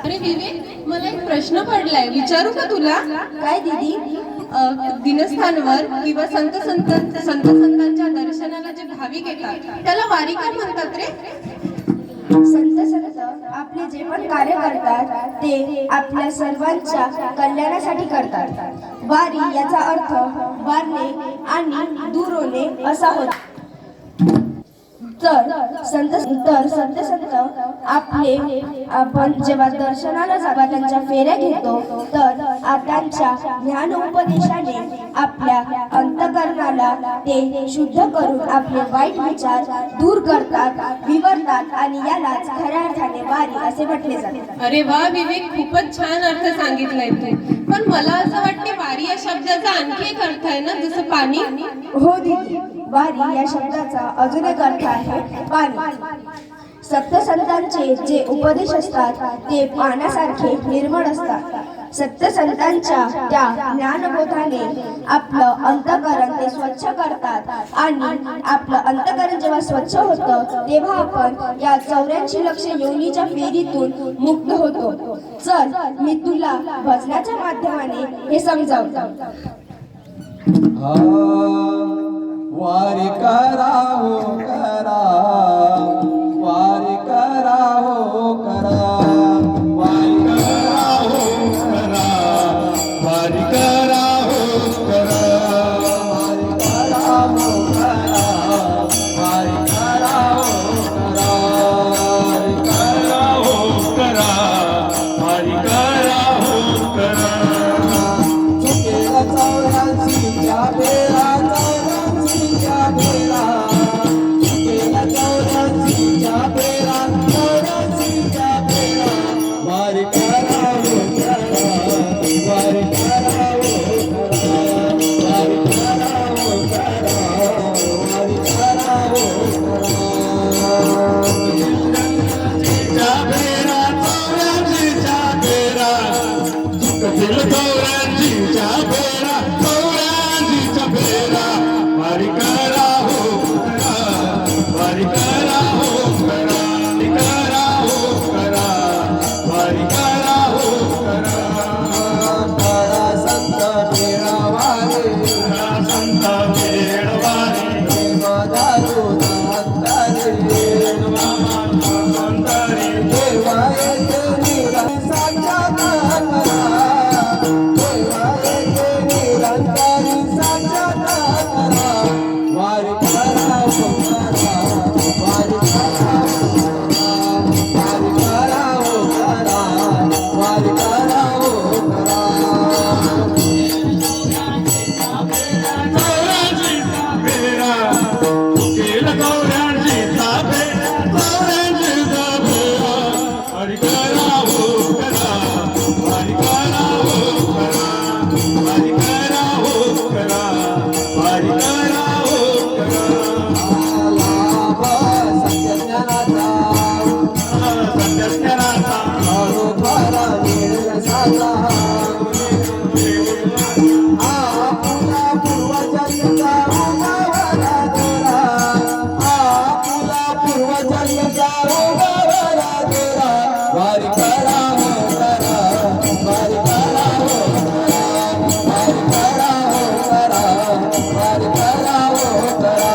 अरे विवेक, मला एक प्रश्न पडलाय, विचारू का तुला? काय दीदी? दिनस्थानवर किंवा संतांच्या दर्शनाला जे भाविक येतात त्याला वारी का म्हणतात रे? संत आपले जे पण कार्य करतात ते आपल्या सर्वांच्या कल्याणासाठी करतात. वारी याचा अर्थ वारणे आणि दूर होणे असा होतो. संत आपण जेव्हा दर्शनाला जावा त्यांच्या फेऱ्या घेतो तर त्यांच्या ज्ञान उपदेशाने आपल्या अंतःकरणाला ते शुद्ध करून आपले वाईट विचार दूर करतात, विवरतात आणि यालाच खऱ्या अर्थाने वारी असे म्हटले जाते. अरे वा विवेक, खूपच छान अर्थ सांगितलाय तू. पण मला असं वाटते वारी या शब्दाचा आणखी एक अर्थ आहे ना, जसं पाणी. हो दीदी, वारी या शब्दाचा अजून एक अर्थ आहे पाणी. सत्यसंतांचे जे उपदेश असतात ते पाण्यासारखे निर्मळ असतात. सत्यसंतांच्या त्या ज्ञानबोधाने आपलं अंतःकरण ते स्वच्छ करतात आणि आपलं अंतःकरण जेव्हा स्वच्छ होतं तेव्हा आपण या 84 लक्ष योनीच्या फेरीतून मुक्त होतो. चल मी तुला भजनाच्या माध्यमाने हे समजावतो. वारी करा हो करा, वारी करा हो करा, वारी करा हो करा, वारी करा हो करा, वारी करा हो करा, वारी करा हो करा, वारी करा हो करा. चुकेला चौऱ्याऐंशीच्या बेरा, चौऱ्याऐंशीच्या बेरा, चुकेला चौऱ्याऐंशीच्या बेरा, चौऱ्याऐंशीच्या बेरा. वारी करा हो करा, वारी करा हो करा, वारी करा हो करा, वारी करा हो करा. चौऱ्याऐंशीच्या बेरा, चौऱ्याऐंशीच्या बेरा, चुकतील चौऱ्याऐंशीच्या बेरा, चौऱ्याऐंशीच्या बेरा. वारी करा हो करा, वारी करा हो करा, वारी करा हो करा, वारी करा हो करा. करा संत बेळवारी, करा संत बेळवारी, देवा दारू अंतरी, देवा अंतरी, देवा येते निरंसाच्या करा, देवा येते निरंकारी साच्या करा. वारी करा हो करा, वारी करा हो करा, वारी करा हो करा, वारी करा हो करा. चौऱ्याऐंशीचा बेरा, चुकेला चौऱ्याऐंशीचा बेरा, चौऱ्याऐंशीचा बेरा. वारी करा हो करा, वारी करा हो करा, वारी करा हो करा, वारी करा हो करा. लाभ सत्यज्ञानाचा, सत्यज्ञानाचा खरोखर मिळेल साचा. आपुला पूर्वजन्मचा उगावला दोरा, आपुला पूर्वजन्मचा उगावला दोरा. वारी करा हो करा, वारी करा हो करा, वारी करा हो करा, वारी करा हो करा.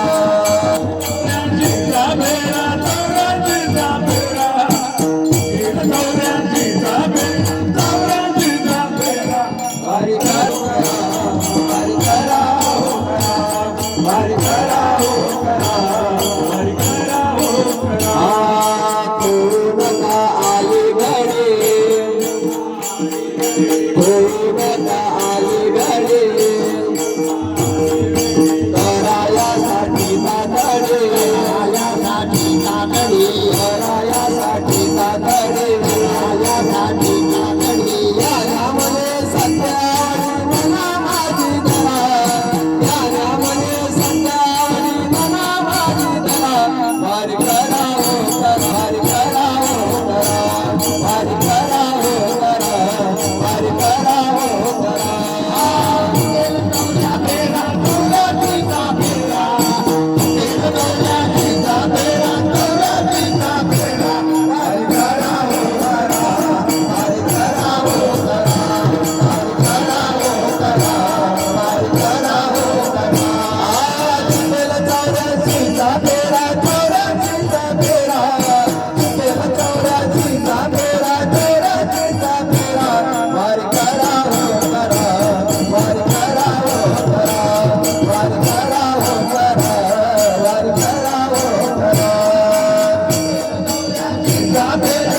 चौऱ्याऐंशीचा बेरा, चौऱ्याऐंशीचा बेरा, चौऱ्याऐंशीचा बेरा, चौऱ्याऐंशीचा बेरा. वारी करा, वारी करा हो करा, वारी करा हो करा, वारी करा हो करा. करू नका आली घडी, करू नका आली घडी, करायासाठी तातडी, करायासाठी तातडी, करायासाठी तातडी, करायासाठी तातडी. या नामने सत्य आणि मना माझी धरा, या नामने सत्य आणि मना माझी धरा. वारी करा हो करा, वारी करा हो करा. फेरा